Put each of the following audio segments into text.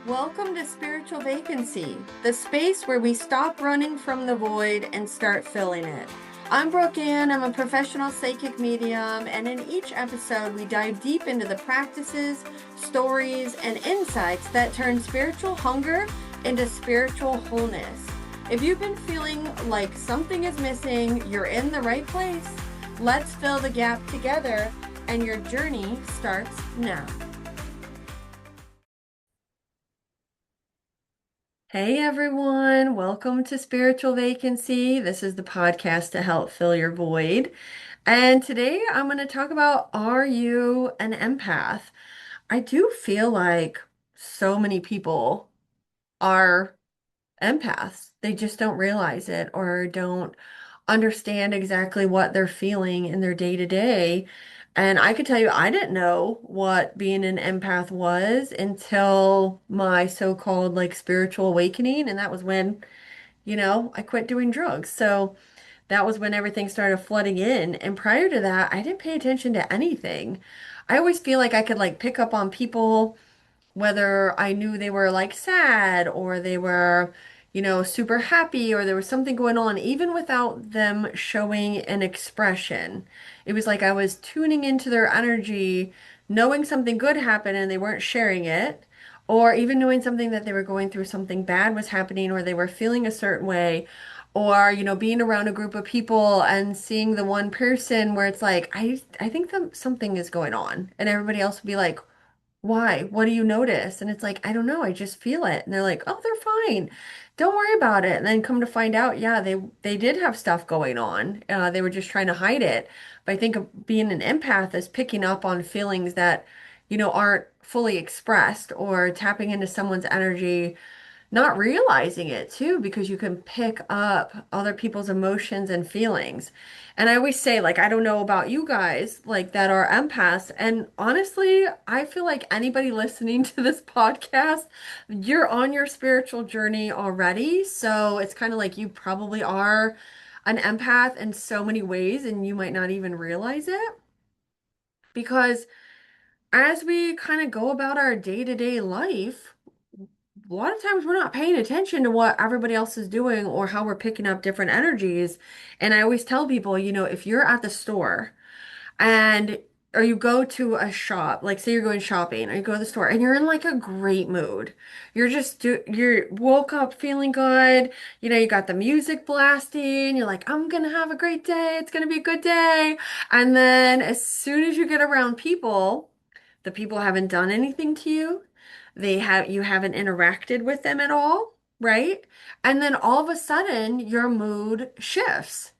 Welcome to Spiritual Vacancy, the space where we stop running from the void and start filling it. I'm Brooke Ann, I'm a professional psychic medium, and in each episode, we dive deep into the practices, stories, and insights that turn spiritual hunger into spiritual wholeness. If you've been feeling like something is missing, you're in the right place. Let's fill the gap together, and your journey starts now. Hey everyone, welcome to Spiritual Vacancy. This is the podcast to help fill your void. And today I'm going to talk about, are you an empath? I do feel like so many people are empaths. They just don't realize it or don't understand exactly what they're feeling in their day to day. And I could tell you, I didn't know what being an empath was until my so-called like spiritual awakening. And that was when, I quit doing drugs. So that was when everything started flooding in. And prior to that, I didn't pay attention to anything. I always feel like I could like pick up on people whether I knew they were like sad or they were, super happy or there was something going on, even without them showing an expression. It was like I was tuning into their energy, knowing something good happened and they weren't sharing it, or even knowing something that they were going through, something bad was happening, or they were feeling a certain way. Or, being around a group of people and seeing the one person where it's like, I think that something is going on. And everybody else would be like, why? What do you notice? And it's like, I don't know, I just feel it. And they're like, oh, they're fine. Don't worry about it. And then come to find out, yeah, they did have stuff going on. They were just trying to hide it. But I think of being an empath is picking up on feelings that, aren't fully expressed or tapping into someone's energy not realizing it too, because you can pick up other people's emotions and feelings. And I always say, like, I don't know about you guys, like, that are empaths. And honestly, I feel like anybody listening to this podcast, you're on your spiritual journey already. So it's kind of like you probably are an empath in so many ways, and you might not even realize it. Because as we kind of go about our day-to-day life, a lot of times we're not paying attention to what everybody else is doing or how we're picking up different energies. And I always tell people, if you're at the store and or you go to a shop, like say you're going shopping or you go to the store and you're in like a great mood. You're woke up feeling good. You got the music blasting. You're like, I'm gonna have a great day. It's gonna be a good day. And then as soon as you get around people, the people haven't done anything to you. You haven't interacted with them at all, right? And then all of a sudden your mood shifts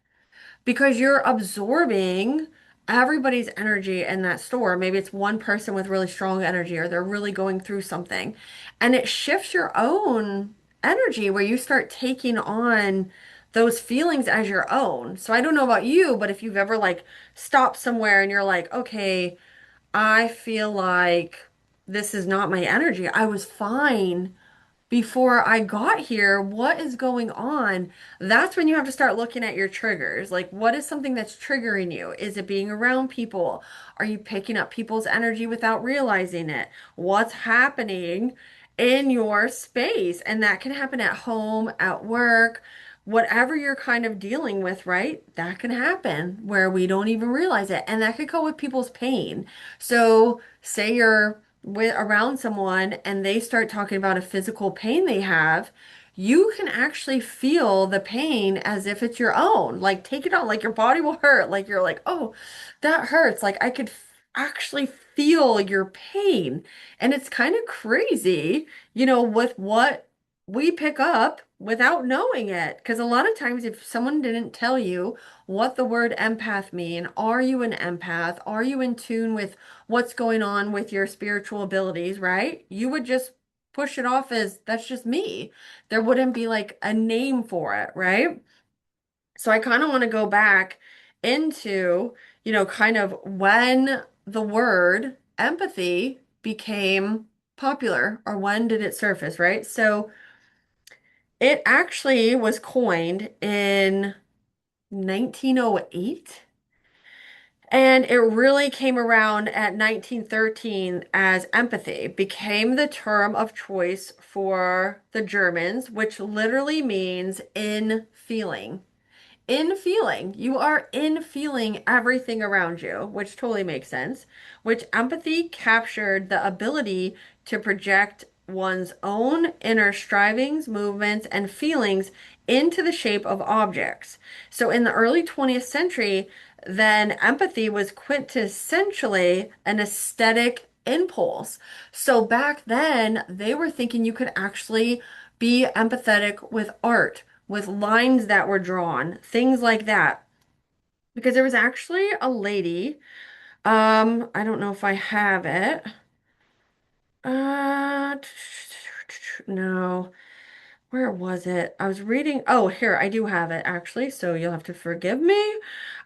because you're absorbing everybody's energy in that store. Maybe it's one person with really strong energy or they're really going through something. And it shifts your own energy where you start taking on those feelings as your own. So I don't know about you, but if you've ever like stopped somewhere and you're like, okay, I feel like this is not my energy. I was fine before I got here. What is going on? That's when you have to start looking at your triggers. Like, what is something that's triggering you? Is it being around people? Are you picking up people's energy without realizing it? What's happening in your space? And that can happen at home, at work, whatever you're kind of dealing with, right? That can happen where we don't even realize it. And that could go with people's pain. So, say you're around someone and they start talking about a physical pain they have, you can actually feel the pain as if it's your own. Like take it on, like your body will hurt. Like you're like, oh, that hurts. Like I could actually feel your pain. And it's kind of crazy, with what we pick up without knowing it. Because a lot of times, if someone didn't tell you what the word empath mean, are you an empath? Are you in tune with what's going on with your spiritual abilities, right? You would just push it off as that's just me. There wouldn't be like a name for it, right? So I kind of want to go back into, kind of when the word empathy became popular or when did it surface, right? So it actually was coined in 1908. And it really came around at 1913 as empathy became the term of choice for the Germans, which literally means in feeling. In feeling. You are in feeling everything around you, which totally makes sense. Which empathy captured the ability to project one's own inner strivings, movements, and feelings into the shape of objects. So in the early 20th century, then empathy was quintessentially an aesthetic impulse. So back then, they were thinking you could actually be empathetic with art, with lines that were drawn, things like that. Because there was actually a lady, I don't know if I have it. Uh, no. Where was it? I was reading. Oh, here, I do have it actually, so you'll have to forgive me.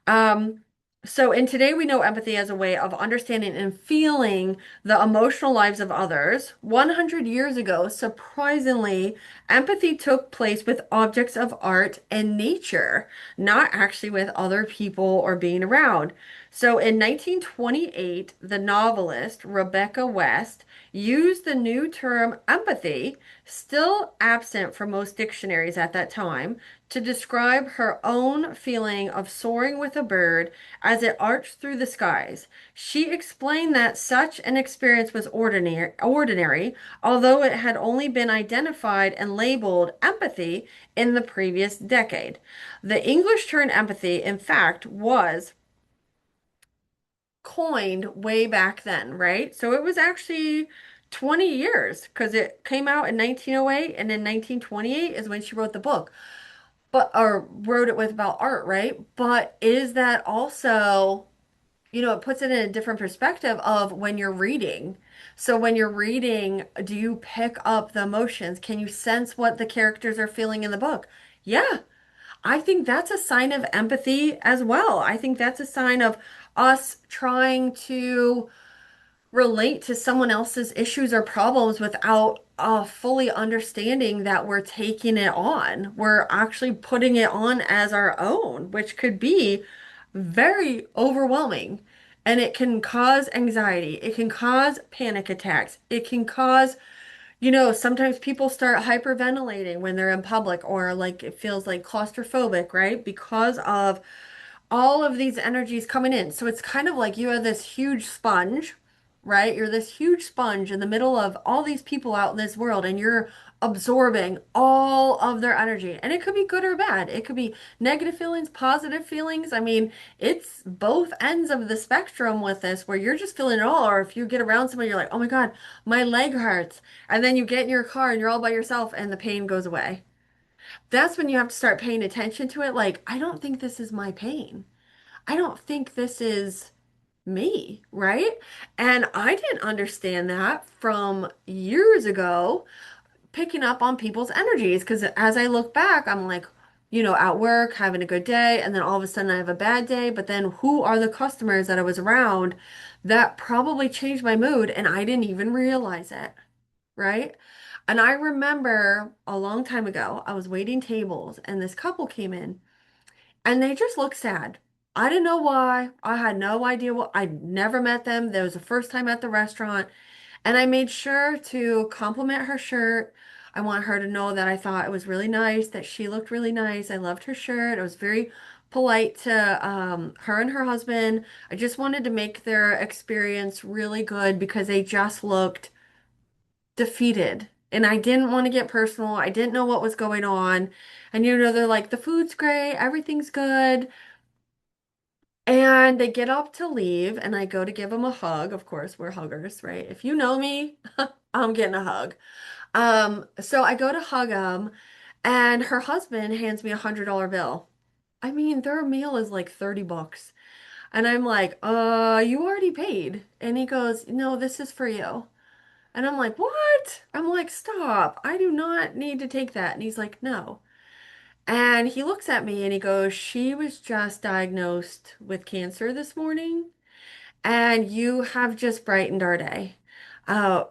Um, so in today we know empathy as a way of understanding and feeling the emotional lives of others. 100 years ago, surprisingly, empathy took place with objects of art and nature, not actually with other people or being around. So in 1928, the novelist Rebecca West used the new term empathy, still absent from most dictionaries at that time, to describe her own feeling of soaring with a bird as it arched through the skies. She explained that such an experience was ordinary, although it had only been identified and labeled empathy in the previous decade. The English term empathy, in fact, was coined way back then, right? So it was actually 20 years because it came out in 1908 and in 1928 is when she wrote the book. But or wrote it with about art, right? But is that also, it puts it in a different perspective of when you're reading. So when you're reading, do you pick up the emotions? Can you sense what the characters are feeling in the book? Yeah, I think that's a sign of empathy as well. I think that's a sign of us trying to relate to someone else's issues or problems without fully understanding that we're taking it on. We're actually putting it on as our own, which could be very overwhelming. And it can cause anxiety. It can cause panic attacks. It can cause, sometimes people start hyperventilating when they're in public or like it feels like claustrophobic, right? Because of all of these energies coming in. So it's kind of like you have this huge sponge, right? You're this huge sponge in the middle of all these people out in this world, and you're absorbing all of their energy. And it could be good or bad. It could be negative feelings, positive feelings. I mean, it's both ends of the spectrum with this, where you're just feeling it all. Or if you get around somebody, you're like, oh my God, my leg hurts. And then you get in your car and you're all by yourself and the pain goes away. That's when you have to start paying attention to it. Like, I don't think this is my pain. I don't think this is me, right? And I didn't understand that from years ago, picking up on people's energies. Because as I look back, I'm like, at work, having a good day, and then all of a sudden I have a bad day. But then who are the customers that I was around that probably changed my mood and I didn't even realize it, right? And I remember a long time ago, I was waiting tables and this couple came in and they just looked sad. I didn't know why. I had no idea what, I'd never met them. That was the first time at the restaurant. And I made sure to compliment her shirt. I want her to know that I thought it was really nice, that she looked really nice. I loved her shirt. I was very polite to her and her husband. I just wanted to make their experience really good because they just looked defeated. And I didn't want to get personal. I didn't know what was going on. And they're like, the food's great, everything's good. And they get up to leave, and I go to give them a hug. Of course, we're huggers, right? If you know me, I'm getting a hug. So I go to hug them, and her husband hands me $100 bill. I mean, their meal is like 30 bucks. And I'm like, you already paid. And he goes, no, this is for you. And I'm like, what? I'm like, stop. I do not need to take that. And he's like, no. And he looks at me and he goes, she was just diagnosed with cancer this morning, and you have just brightened our day.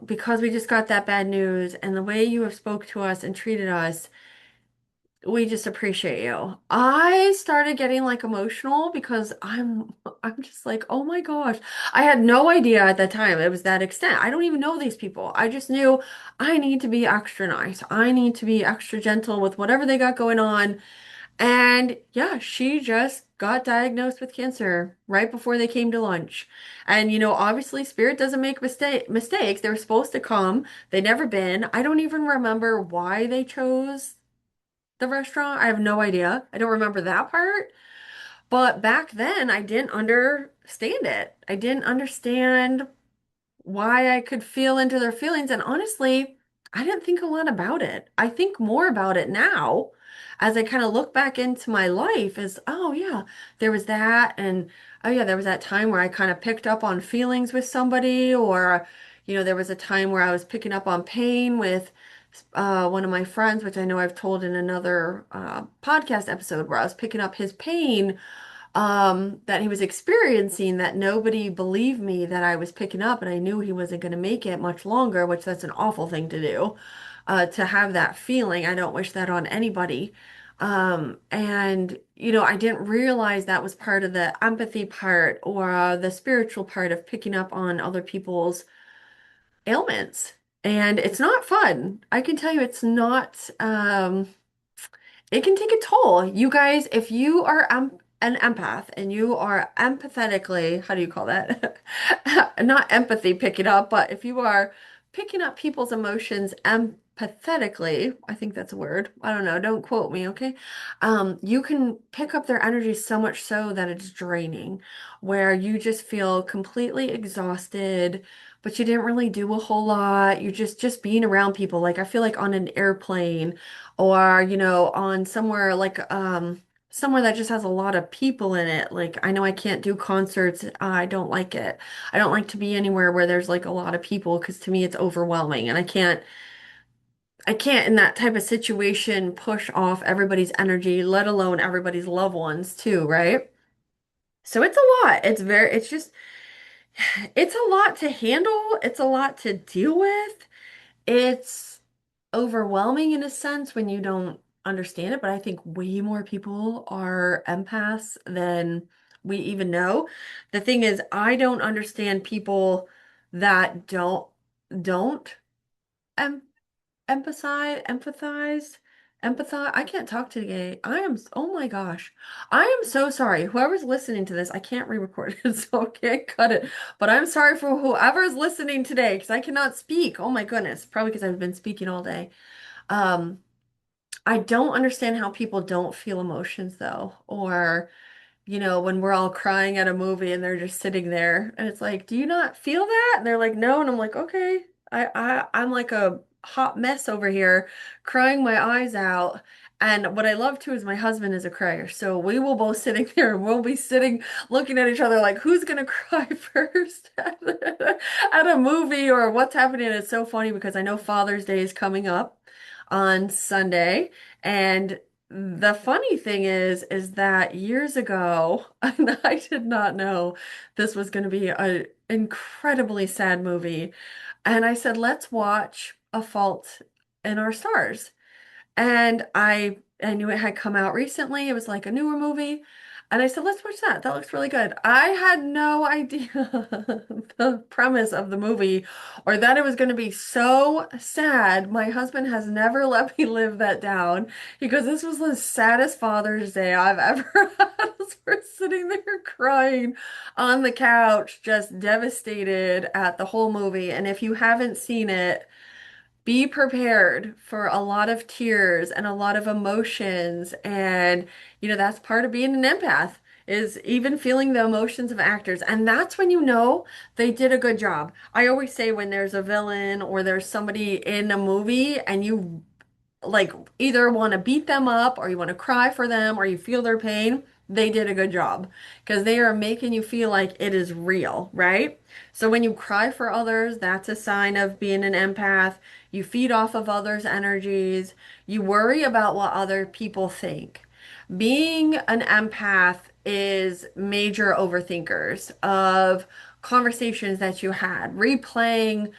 Because we just got that bad news, and the way you have spoke to us and treated us, We just appreciate you. I started getting like emotional because I'm just like, oh my gosh. I had no idea at the time it was that extent. I don't even know these people. I just knew I need to be extra nice. I need to be extra gentle with whatever they got going on. And yeah, she just got diagnosed with cancer right before they came to lunch. And obviously Spirit doesn't make mistakes. They were supposed to come. They never been. I don't even remember why they chose the restaurant. I have no idea. I don't remember that part. But back then, I didn't understand it. I didn't understand why I could feel into their feelings. And honestly, I didn't think a lot about it. I think more about it now as I kind of look back into my life as, oh yeah, there was that. And oh yeah, there was that time where I kind of picked up on feelings with somebody, or, there was a time where I was picking up on pain with one of my friends, which I know I've told in another podcast episode, where I was picking up his pain that he was experiencing, that nobody believed me that I was picking up, and I knew he wasn't going to make it much longer, which that's an awful thing to do, to have that feeling. I don't wish that on anybody. And I didn't realize that was part of the empathy part, or the spiritual part of picking up on other people's ailments. And it's not fun. I can tell you it's not. It can take a toll. You guys, if you are an empath and you are empathetically, how do you call that? Not empathy picking up, but if you are picking up people's emotions empathetically, I think that's a word. I don't know. Don't quote me, okay? You can pick up their energy so much so that it's draining, where you just feel completely exhausted, but you didn't really do a whole lot. You just being around people. Like I feel like on an airplane, or on somewhere like somewhere that just has a lot of people in it. Like I know I can't do concerts. I don't like it. I don't like to be anywhere where there's like a lot of people, because to me it's overwhelming, and I can't in that type of situation push off everybody's energy, let alone everybody's loved ones too, right? So it's a lot. It's a lot to handle. It's a lot to deal with. It's overwhelming in a sense when you don't understand it, but I think way more people are empaths than we even know. The thing is, I don't understand people that don't em empathize. I can't talk today. Oh my gosh. I am so sorry. Whoever's listening to this, I can't re-record it, so I can't cut it. But I'm sorry for whoever's listening today, because I cannot speak. Oh my goodness. Probably because I've been speaking all day. Um, I don't understand how people don't feel emotions though, or when we're all crying at a movie and they're just sitting there and it's like, do you not feel that? And they're like, no. And I'm like, okay. I'm like a hot mess over here, crying my eyes out. And what I love too is my husband is a crier. So we will both sitting there and we'll be sitting looking at each other like, who's gonna cry first at a movie, or what's happening. It's so funny because I know Father's Day is coming up on Sunday. And the funny thing is that years ago, and I did not know this was going to be an incredibly sad movie. And I said, let's watch A Fault in Our Stars. And I knew it had come out recently. It was like a newer movie. And I said, let's watch that. That looks really good. I had no idea the premise of the movie, or that it was going to be so sad. My husband has never let me live that down. He goes, this was the saddest Father's Day I've ever had. We're sitting there crying on the couch, just devastated at the whole movie. And if you haven't seen it, be prepared for a lot of tears and a lot of emotions. And, that's part of being an empath, is even feeling the emotions of actors. And that's when they did a good job. I always say when there's a villain or there's somebody in a movie and you like either want to beat them up, or you want to cry for them, or you feel their pain, they did a good job because they are making you feel like it is real, right? So when you cry for others, that's a sign of being an empath. You feed off of others' energies. You worry about what other people think. Being an empath is major overthinkers of conversations that you had, replaying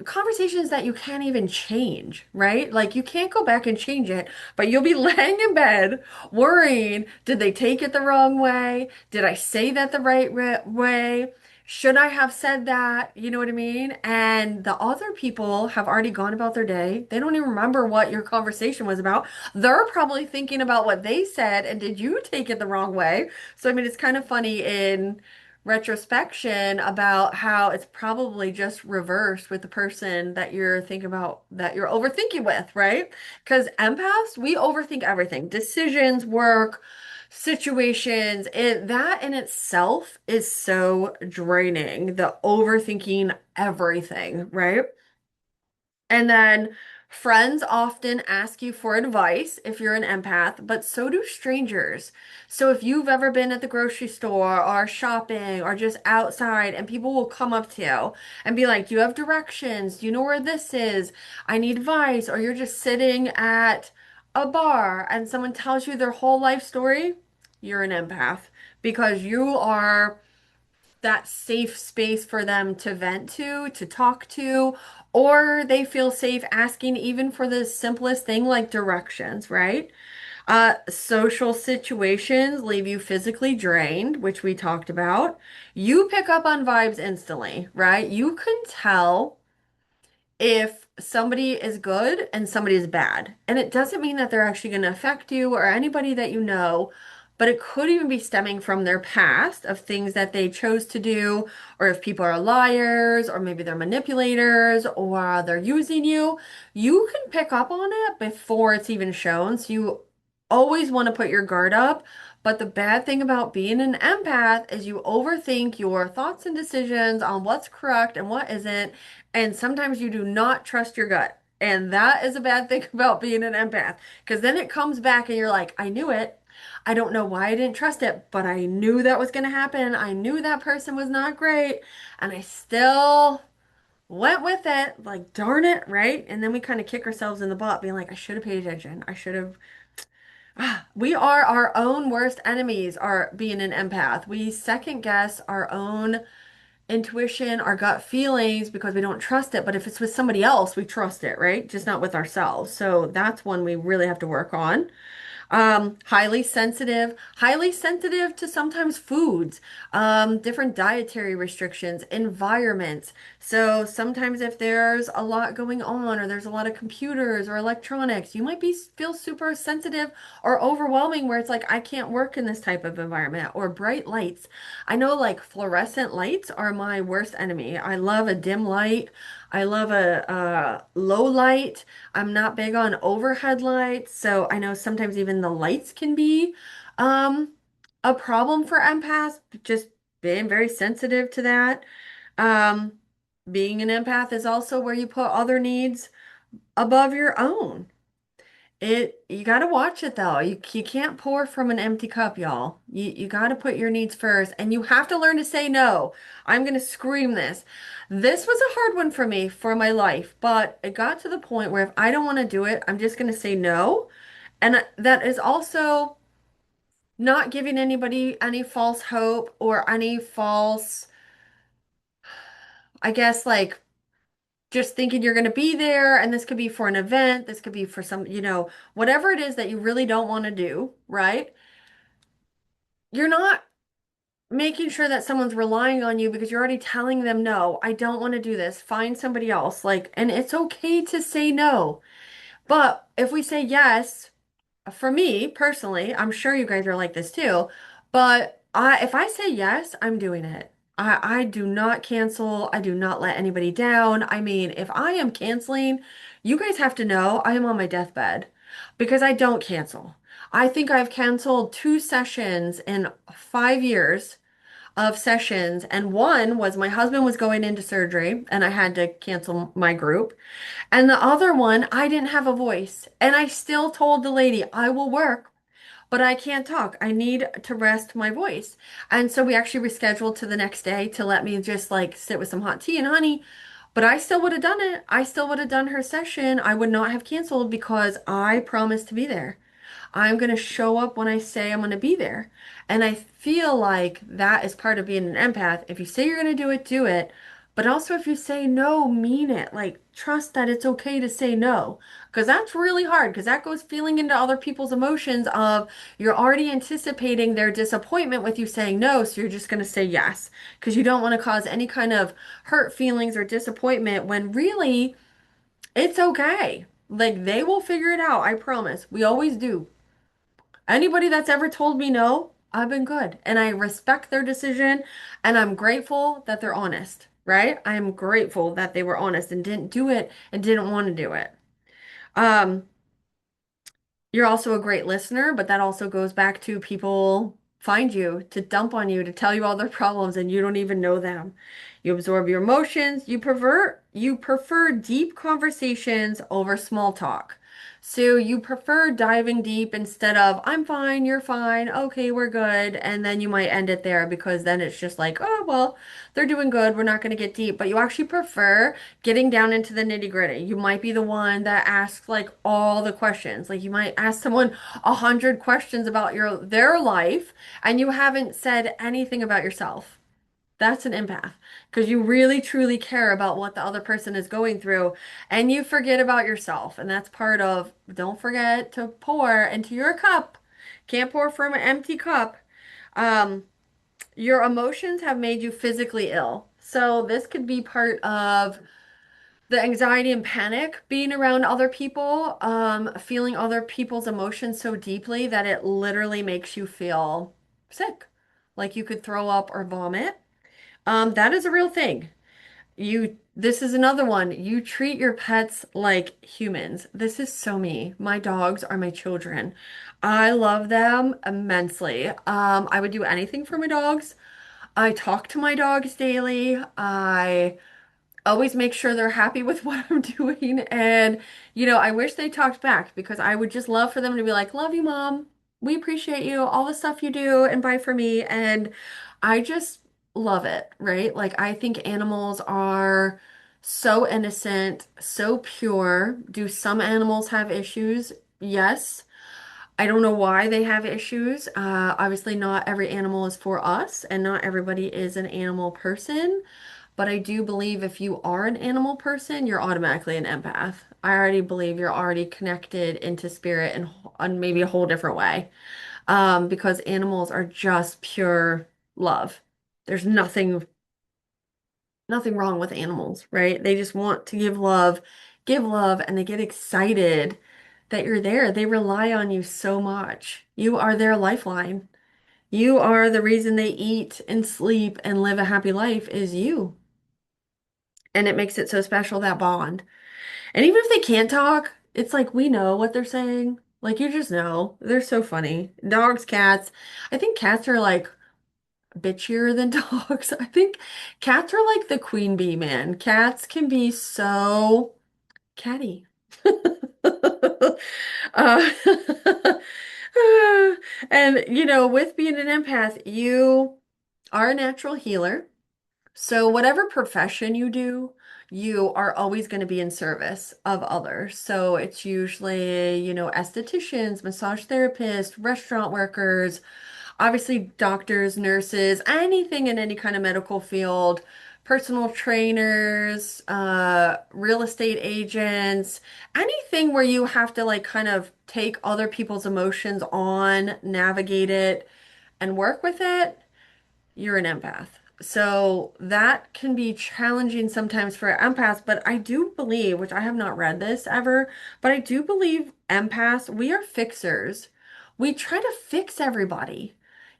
conversations that you can't even change, right? Like you can't go back and change it, but you'll be laying in bed worrying, did they take it the wrong way? Did I say that the right way? Should I have said that? You know what I mean? And the other people have already gone about their day. They don't even remember what your conversation was about. They're probably thinking about what they said and did you take it the wrong way? So, I mean, it's kind of funny in retrospection about how it's probably just reversed with the person that you're thinking about that you're overthinking with, right? Because empaths, we overthink everything, decisions, work, situations. That in itself is so draining, the overthinking everything, right? And then friends often ask you for advice if you're an empath, but so do strangers. So if you've ever been at the grocery store or shopping or just outside and people will come up to you and be like, "Do you have directions? Do you know where this is? I need advice." Or you're just sitting at a bar and someone tells you their whole life story, you're an empath because you are that safe space for them to vent to talk to, or they feel safe asking even for the simplest thing like directions, right? Social situations leave you physically drained, which we talked about. You pick up on vibes instantly, right? You can tell if somebody is good and somebody is bad. And it doesn't mean that they're actually going to affect you or anybody that you know, but it could even be stemming from their past of things that they chose to do, or if people are liars, or maybe they're manipulators, or they're using you. You can pick up on it before it's even shown. So you always want to put your guard up. But the bad thing about being an empath is you overthink your thoughts and decisions on what's correct and what isn't. And sometimes you do not trust your gut. And that is a bad thing about being an empath because then it comes back and you're like, I knew it. I don't know why I didn't trust it, but I knew that was going to happen. I knew that person was not great. And I still went with it. Like, darn it, right? And then we kind of kick ourselves in the butt, being like, I should have paid attention. I should have. We are our own worst enemies, are being an empath. We second guess our own intuition, our gut feelings because we don't trust it. But if it's with somebody else, we trust it, right? Just not with ourselves. So that's one we really have to work on. Highly sensitive to sometimes foods, different dietary restrictions, environments. So sometimes if there's a lot going on or there's a lot of computers or electronics, you might feel super sensitive or overwhelming where it's like, I can't work in this type of environment or bright lights. I know like fluorescent lights are my worst enemy. I love a dim light. I love a low light. I'm not big on overhead lights, so I know sometimes even the lights can be um, a problem for empaths, just being very sensitive to that. Um, Being an empath is also where you put other needs above your own. You got to watch it though. You can't pour from an empty cup, y'all. You got to put your needs first and you have to learn to say no. I'm going to scream this. This was a hard one for me for my life, but it got to the point where if I don't want to do it, I'm just going to say no. And that is also not giving anybody any false hope or any false, I guess, like just thinking you're going to be there and this could be for an event, this could be for some, whatever it is that you really don't want to do, right? You're not making sure that someone's relying on you because you're already telling them, no, I don't want to do this. Find somebody else. Like, and it's okay to say no. But if we say yes, for me personally, I'm sure you guys are like this too, but if I say yes, I'm doing it. I do not cancel. I do not let anybody down. I mean, if I am canceling, you guys have to know I am on my deathbed because I don't cancel. I think I've canceled 2 sessions in 5 years of sessions, and one was my husband was going into surgery and I had to cancel my group. And the other one, I didn't have a voice. And I still told the lady, I will work, but I can't talk. I need to rest my voice. And so we actually rescheduled to the next day to let me just like sit with some hot tea and honey. But I still would have done it. I still would have done her session. I would not have canceled because I promised to be there. I'm going to show up when I say I'm going to be there. And I feel like that is part of being an empath. If you say you're going to do it, do it. But also, if you say no, mean it. Like, trust that it's okay to say no. Because that's really hard, because that goes feeling into other people's emotions of you're already anticipating their disappointment with you saying no, so you're just going to say yes. Because you don't want to cause any kind of hurt feelings or disappointment when really it's okay. Like, they will figure it out, I promise. We always do. Anybody that's ever told me no, I've been good. And I respect their decision. And I'm grateful that they're honest, right? I'm grateful that they were honest and didn't do it and didn't want to do it. Um, you're also a great listener, but that also goes back to people find you to dump on you, to tell you all their problems, and you don't even know them. You absorb your emotions. You prefer deep conversations over small talk. So you prefer diving deep instead of I'm fine, you're fine, okay, we're good, and then you might end it there because then it's just like, oh well, they're doing good, we're not going to get deep. But you actually prefer getting down into the nitty gritty. You might be the one that asks like all the questions. Like you might ask someone 100 questions about their life, and you haven't said anything about yourself. That's an empath because you really truly care about what the other person is going through and you forget about yourself. And that's part of don't forget to pour into your cup. Can't pour from an empty cup. Um, your emotions have made you physically ill. So this could be part of the anxiety and panic being around other people, feeling other people's emotions so deeply that it literally makes you feel sick, like you could throw up or vomit. That is a real thing. This is another one. You treat your pets like humans. This is so me. My dogs are my children. I love them immensely. I would do anything for my dogs. I talk to my dogs daily. I always make sure they're happy with what I'm doing. And, I wish they talked back because I would just love for them to be like, love you, mom. We appreciate you, all the stuff you do and buy for me. And I just love it, right? Like, I think animals are so innocent, so pure. Do some animals have issues? Yes. I don't know why they have issues. Obviously, not every animal is for us, and not everybody is an animal person. But I do believe if you are an animal person, you're automatically an empath. I already believe you're already connected into spirit in on maybe a whole different way. Because animals are just pure love. There's nothing wrong with animals, right? They just want to give love, and they get excited that you're there. They rely on you so much. You are their lifeline. You are the reason they eat and sleep and live a happy life is you. And it makes it so special, that bond. And even if they can't talk, it's like we know what they're saying. Like you just know. They're so funny. Dogs, cats. I think cats are like bitchier than dogs. I think cats are like the queen bee, man. Cats can be so catty. Uh, and with being an empath, you are a natural healer. So, whatever profession you do, you are always going to be in service of others. So, it's usually, estheticians, massage therapists, restaurant workers, obviously doctors, nurses, anything in any kind of medical field, personal trainers, real estate agents, anything where you have to like kind of take other people's emotions on, navigate it, and work with it, you're an empath. So that can be challenging sometimes for empaths, but I do believe, which I have not read this ever, but I do believe empaths, we are fixers. We try to fix everybody.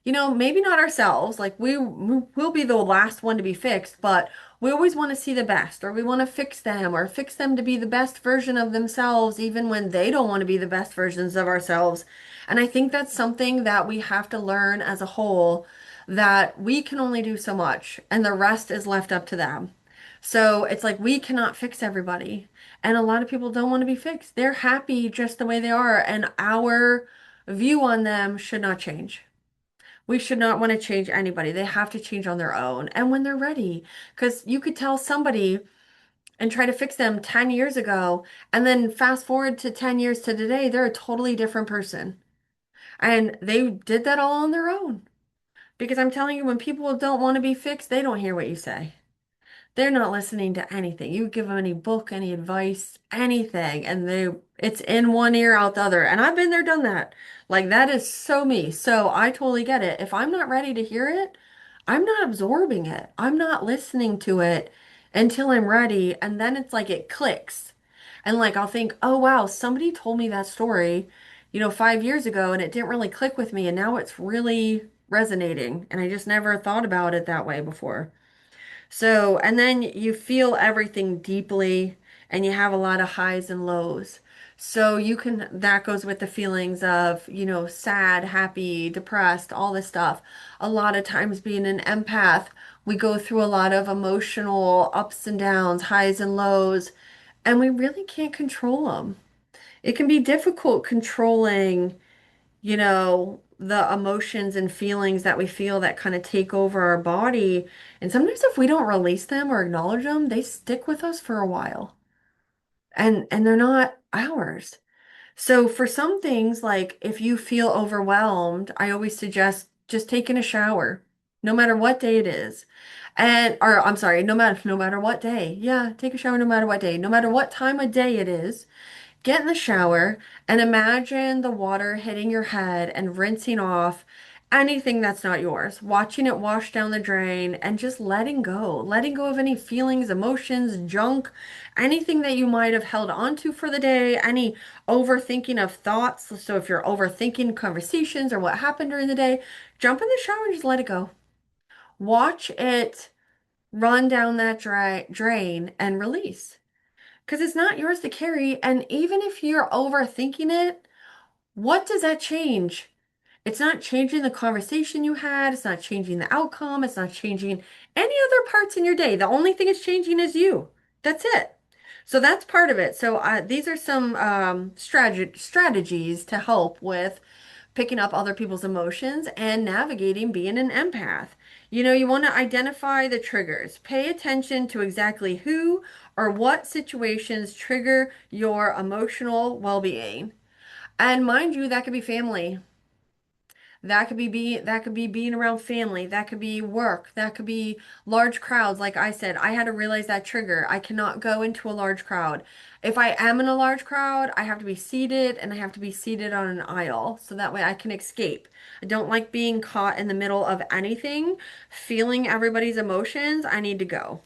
Maybe not ourselves, like we'll be the last one to be fixed, but we always want to see the best, or we want to fix them, or fix them to be the best version of themselves, even when they don't want to be the best versions of ourselves. And I think that's something that we have to learn as a whole that we can only do so much and the rest is left up to them. So it's like we cannot fix everybody. And a lot of people don't want to be fixed. They're happy just the way they are. And our view on them should not change. We should not want to change anybody. They have to change on their own and when they're ready. Because you could tell somebody and try to fix them 10 years ago, and then fast forward to 10 years to today, they're a totally different person. And they did that all on their own. Because I'm telling you, when people don't want to be fixed, they don't hear what you say. they're not listening to anything. You give them any book, any advice, anything, and it's in one ear out the other. And I've been there, done that. Like that is so me. So I totally get it. If I'm not ready to hear it, I'm not absorbing it. I'm not listening to it until I'm ready. And then it's like it clicks. And like I'll think, oh wow, somebody told me that story, 5 years ago, and it didn't really click with me, and now it's really resonating. And I just never thought about it that way before. So, and then you feel everything deeply and you have a lot of highs and lows. So that goes with the feelings of, sad, happy, depressed, all this stuff. A lot of times being an empath, we go through a lot of emotional ups and downs, highs and lows, and we really can't control them. It can be difficult controlling the emotions and feelings that we feel that kind of take over our body. And sometimes if we don't release them or acknowledge them, they stick with us for a while. And they're not ours. So for some things, like if you feel overwhelmed, I always suggest just taking a shower, no matter what day it is. Or I'm sorry, no matter what day. Yeah, take a shower no matter what day, no matter what time of day it is. Get in the shower and imagine the water hitting your head and rinsing off anything that's not yours, watching it wash down the drain and just letting go of any feelings, emotions, junk, anything that you might have held onto for the day, any overthinking of thoughts. So if you're overthinking conversations or what happened during the day, jump in the shower and just let it go. Watch it run down that drain and release because it's not yours to carry. And even if you're overthinking it, what does that change? It's not changing the conversation you had. It's not changing the outcome. It's not changing any other parts in your day. The only thing it's changing is you. That's it. So that's part of it. So these are some strategies to help with picking up other people's emotions and navigating being an empath. You want to identify the triggers. Pay attention to exactly who or what situations trigger your emotional well-being. And mind you, that could be family. That could be being around family. That could be work. That could be large crowds. Like I said, I had to realize that trigger. I cannot go into a large crowd. If I am in a large crowd, I have to be seated and I have to be seated on an aisle so that way I can escape. I don't like being caught in the middle of anything, feeling everybody's emotions. I need to go.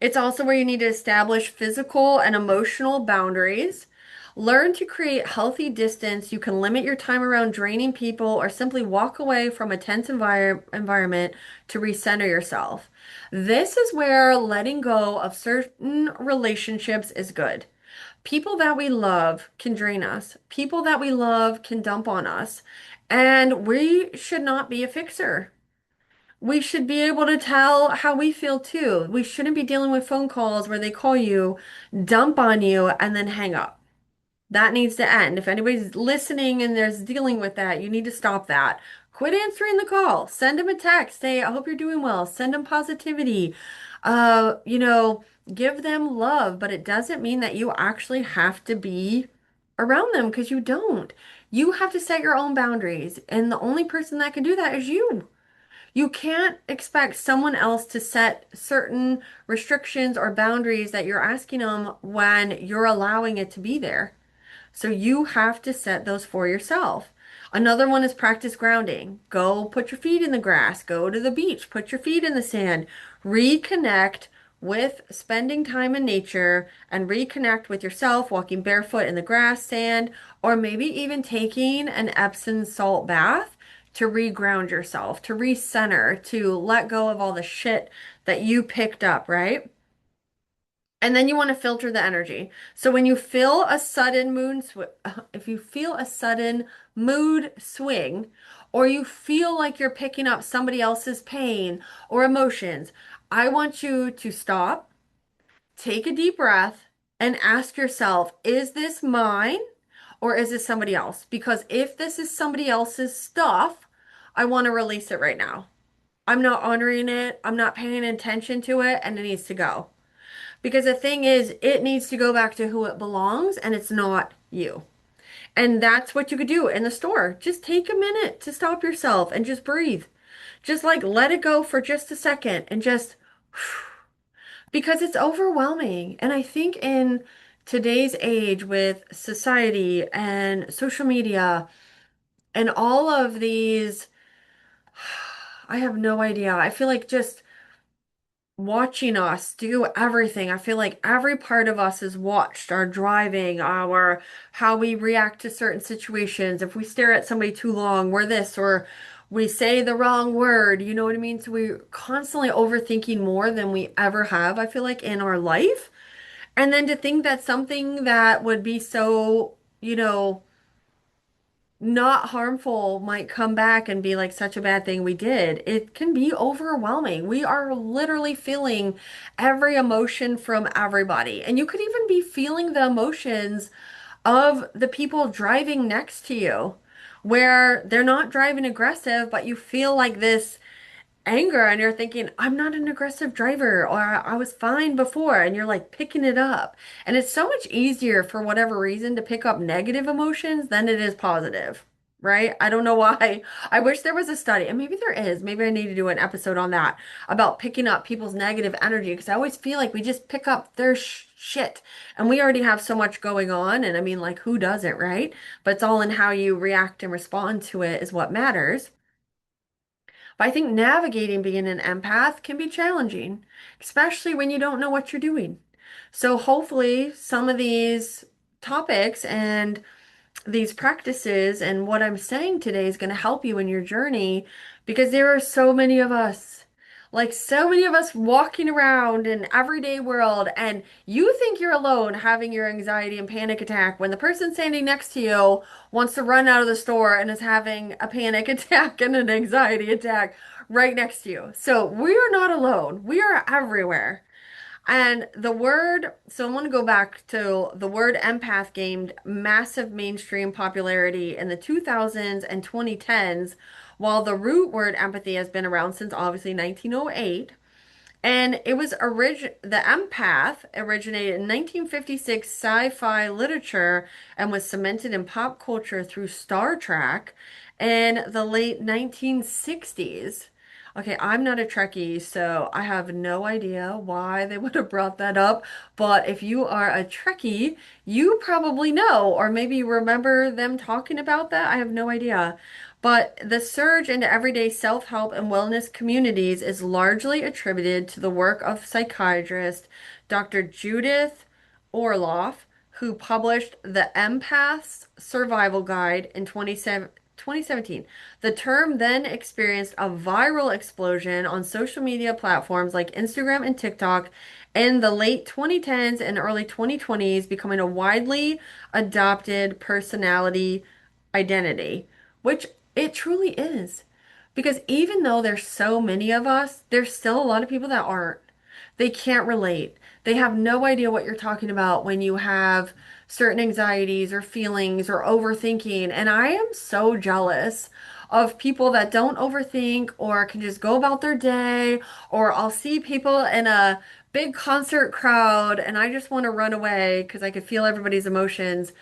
It's also where you need to establish physical and emotional boundaries. Learn to create healthy distance. You can limit your time around draining people or simply walk away from a tense environment to recenter yourself. This is where letting go of certain relationships is good. People that we love can drain us. People that we love can dump on us. And we should not be a fixer. We should be able to tell how we feel too. We shouldn't be dealing with phone calls where they call you, dump on you, and then hang up. That needs to end. If anybody's listening and there's dealing with that, you need to stop that. Quit answering the call. Send them a text. Say, I hope you're doing well. Send them positivity. Uh, you know, give them love, but it doesn't mean that you actually have to be around them because you don't. You have to set your own boundaries, and the only person that can do that is you. You can't expect someone else to set certain restrictions or boundaries that you're asking them when you're allowing it to be there. So you have to set those for yourself. Another one is practice grounding. Go put your feet in the grass, go to the beach, put your feet in the sand, reconnect with spending time in nature and reconnect with yourself, walking barefoot in the grass, sand, or maybe even taking an Epsom salt bath to reground yourself, to recenter, to let go of all the shit that you picked up, right? And then you want to filter the energy. So when you feel a sudden if you feel a sudden mood swing, or you feel like you're picking up somebody else's pain or emotions, I want you to stop, take a deep breath, and ask yourself, is this mine or is this somebody else? Because if this is somebody else's stuff, I want to release it right now. I'm not honoring it. I'm not paying attention to it, and it needs to go. Because the thing is, it needs to go back to who it belongs, and it's not you. And that's what you could do in the store. Just take a minute to stop yourself and just breathe. Just like let it go for just a second and just because it's overwhelming. And I think in today's age with society and social media and all of these, I have no idea. I feel like just watching us do everything. I feel like every part of us is watched, our driving, our how we react to certain situations. If we stare at somebody too long, we're this, or we say the wrong word, you know what I mean? So we're constantly overthinking more than we ever have, I feel like, in our life. And then to think that something that would be so, not harmful might come back and be like such a bad thing we did. It can be overwhelming. We are literally feeling every emotion from everybody. And you could even be feeling the emotions of the people driving next to you, where they're not driving aggressive, but you feel like this anger and you're thinking, I'm not an aggressive driver, or I was fine before, and you're like picking it up. And it's so much easier for whatever reason to pick up negative emotions than it is positive, right? I don't know why. I wish there was a study, and maybe there is. Maybe I need to do an episode on that about picking up people's negative energy because I always feel like we just pick up their shit and we already have so much going on. And I mean, like, who doesn't, right? But it's all in how you react and respond to it is what matters. But I think navigating being an empath can be challenging, especially when you don't know what you're doing. So hopefully some of these topics and these practices and what I'm saying today is going to help you in your journey because there are so many of us, like so many of us walking around in everyday world, and you think you're alone having your anxiety and panic attack when the person standing next to you wants to run out of the store and is having a panic attack and an anxiety attack right next to you. So we are not alone. We are everywhere. And the word, so I want to go back to the word empath gained massive mainstream popularity in the 2000s and 2010s, while the root word empathy has been around since obviously 1908. And it was the empath originated in 1956 sci-fi literature and was cemented in pop culture through Star Trek in the late 1960s. Okay, I'm not a Trekkie, so I have no idea why they would have brought that up. But if you are a Trekkie, you probably know, or maybe you remember them talking about that. I have no idea. But the surge into everyday self-help and wellness communities is largely attributed to the work of psychiatrist Dr. Judith Orloff, who published The Empath's Survival Guide in 2017. The term then experienced a viral explosion on social media platforms like Instagram and TikTok in the late 2010s and early 2020s, becoming a widely adopted personality identity, which it truly is. Because even though there's so many of us, there's still a lot of people that aren't. They can't relate. They have no idea what you're talking about when you have certain anxieties or feelings or overthinking. And I am so jealous of people that don't overthink or can just go about their day. Or I'll see people in a big concert crowd and I just want to run away because I could feel everybody's emotions.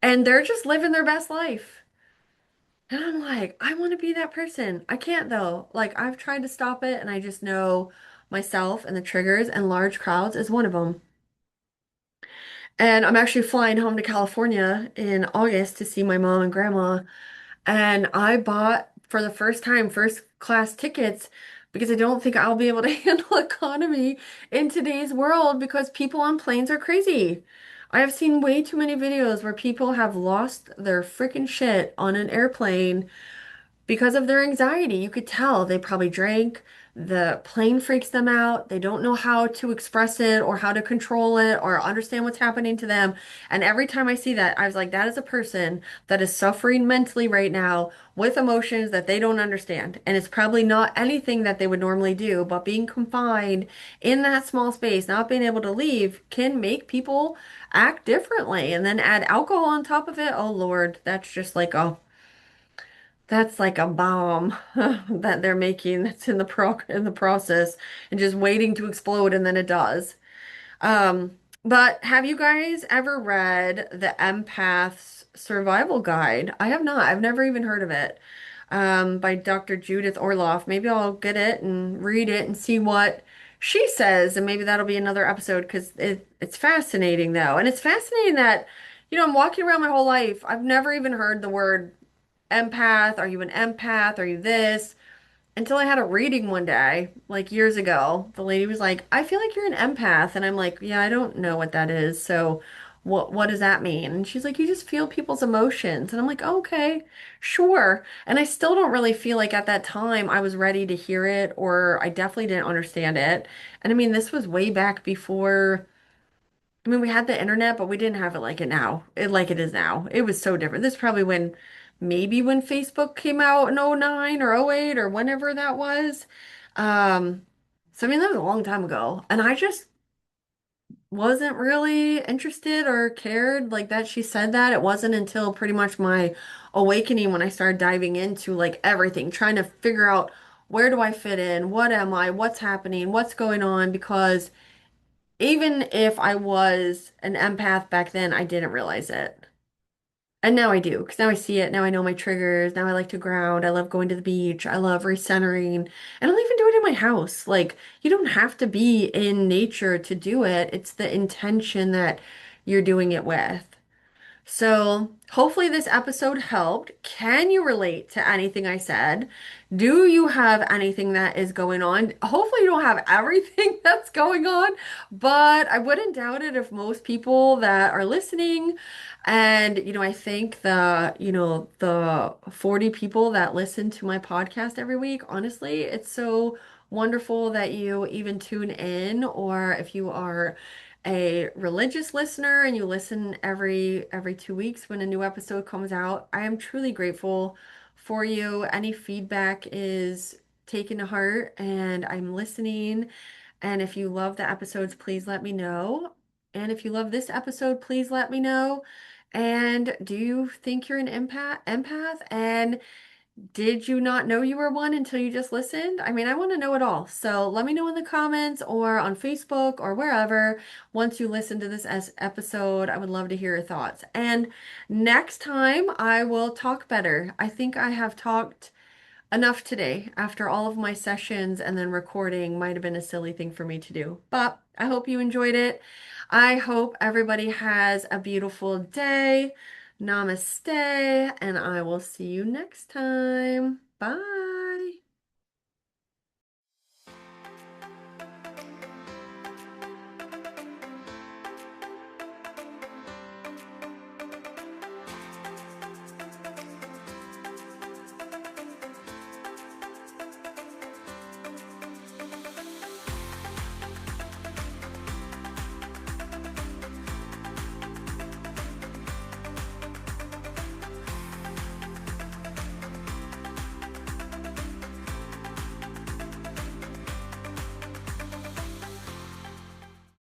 And they're just living their best life. And I'm like, I want to be that person. I can't though. Like, I've tried to stop it, and I just know myself and the triggers, and large crowds is one of them. And I'm actually flying home to California in August to see my mom and grandma. And I bought for the first time first class tickets because I don't think I'll be able to handle economy in today's world because people on planes are crazy. I have seen way too many videos where people have lost their freaking shit on an airplane because of their anxiety. You could tell they probably drank. The plane freaks them out. They don't know how to express it or how to control it or understand what's happening to them. And every time I see that, I was like, that is a person that is suffering mentally right now with emotions that they don't understand. And it's probably not anything that they would normally do, but being confined in that small space, not being able to leave, can make people act differently. And then add alcohol on top of it. Oh Lord, that's like a bomb that they're making that's in the process and just waiting to explode, and then it does. Um, but have you guys ever read The Empath's Survival Guide? I have not. I've never even heard of it. By Dr. Judith Orloff. Maybe I'll get it and read it and see what she says, and maybe that'll be another episode because it's fascinating though. And it's fascinating that, I'm walking around my whole life. I've never even heard the word empath. Are you an empath? Are you this? Until I had a reading one day, like years ago. The lady was like, I feel like you're an empath. And I'm like, yeah, I don't know what that is. So what does that mean? And she's like, you just feel people's emotions. And I'm like, okay, sure. And I still don't really feel like at that time I was ready to hear it, or I definitely didn't understand it. And I mean, this was way back before. I mean, we had the internet, but we didn't have it like it now, like it is now. It was so different. This is probably maybe when Facebook came out in '09 or '08 or whenever that was. Um, so I mean, that was a long time ago. And I just wasn't really interested or cared like that she said that. It wasn't until pretty much my awakening when I started diving into like everything, trying to figure out where do I fit in? What am I? What's happening? What's going on? Because even if I was an empath back then, I didn't realize it. And now I do, because now I see it. Now I know my triggers. Now I like to ground. I love going to the beach. I love recentering. And I'll even do it in my house. Like, you don't have to be in nature to do it. It's the intention that you're doing it with. So, hopefully, this episode helped. Can you relate to anything I said? Do you have anything that is going on? Hopefully, you don't have everything that's going on, but I wouldn't doubt it if most people that are listening, and I think the 40 people that listen to my podcast every week, honestly, it's so wonderful that you even tune in, or if you are a religious listener and you listen every 2 weeks when a new episode comes out. I am truly grateful for you. Any feedback is taken to heart and I'm listening. And if you love the episodes, please let me know. And if you love this episode, please let me know. And do you think you're an empath? And did you not know you were one until you just listened? I mean, I want to know it all. So let me know in the comments or on Facebook or wherever once you listen to this as episode. I would love to hear your thoughts. And next time I will talk better. I think I have talked enough today after all of my sessions, and then recording might have been a silly thing for me to do. But I hope you enjoyed it. I hope everybody has a beautiful day. Namaste, and I will see you next time. Bye.